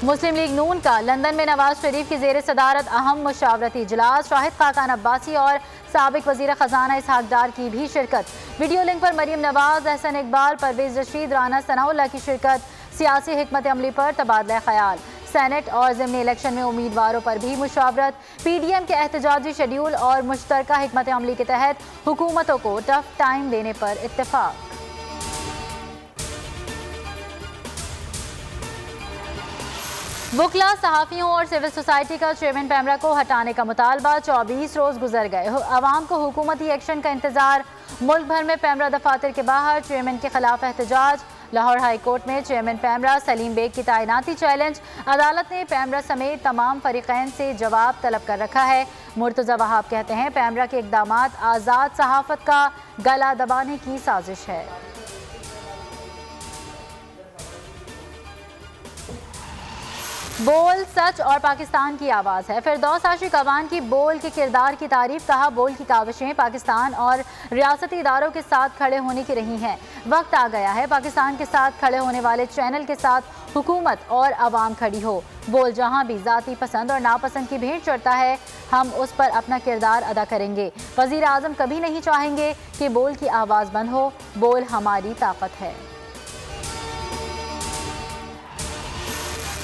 मुस्लिम league नून का London में नवाज शरीफ की जेर सदारत अहम मुशावरती इजलास, शाहिद खाकान अब्बासी और साबिक वजीर खजाना इसहाक डार की भी शिरकत। वीडियो लिंक पर मरियम नवाज, एहसन इकबाल, परवेज रशीद, राना सनाउल्लाह की शिरकत। सियासी हिकमत अमली पर तबादला ख्याल। सेनेट और ज़िमनी इलेक्शन में उम्मीदवारों पर भी मुशावरत। PDM के एहतजाजी शेड्यूल और मुश्तरका हिकमत अमली के तहत हुकूमतों को टफ टाइम देने पर इत्तेफाक। वकला, सहाफ़ियों और सिविल सोसाइटी का चेयरमैन पैमरा को हटाने का मुतालबा। 24 रोज़ गुजर गए, अवाम को हुकूमती एक्शन का इंतजार। मुल्क भर में पैमरा दफातर के बाहर चेयरमैन के खिलाफ एहतजाज। लाहौर हाई कोर्ट में चेयरमैन पैमरा सलीम बेग की तैनाती चैलेंज। अदालत ने पैमरा समेत तमाम फरीकैन से जवाब तलब कर रखा है। मुर्तज़ा वहाब कहते हैं पैमरा के इक़दामात आज़ाद सहाफ़त का गला दबाने की साजिश है। बोल, सच और पाकिस्तान की आवाज़ है। फिरदौस आशिक अवान की बोल के किरदार की तारीफ। कहा, बोल की काविशें पाकिस्तान और रियासती इदारों के साथ खड़े होने की रही हैं। वक्त आ गया है पाकिस्तान के साथ खड़े होने वाले चैनल के साथ हुकूमत और अवाम खड़ी हो। बोल जहां भी ज़ाती पसंद और नापसंद की भेंट चढ़ता है, हम उस पर अपना किरदार अदा करेंगे। वज़ीर आज़म कभी नहीं चाहेंगे कि बोल की आवाज़ बंद हो। बोल हमारी ताकत है।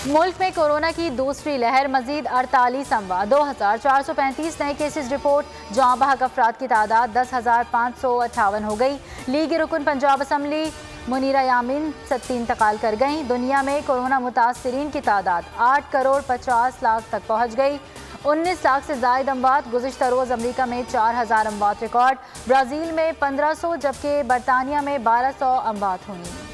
मुल्क में कोरोना की दूसरी लहर, मजीद 48 अमवात, 2435 नए केसेस रिपोर्ट। जहाँ बहक अफराद की तादाद 10,558 हो गई। लीग रुकन पंजाब असम्बली मुनीरा यामीन 70 इंतकाल कर गईं। दुनिया में कोरोना मुतासरीन की तादाद 8 करोड़ 50 लाख तक पहुँच गई। 19 लाख से ज़ायद अमवात। गुज़िश्ता रोज़ अमरीका में 4000 अमवात रिकॉर्ड। ब्राज़ील में 1500 जबकि बरतानिया में 1200 अमवात हुई।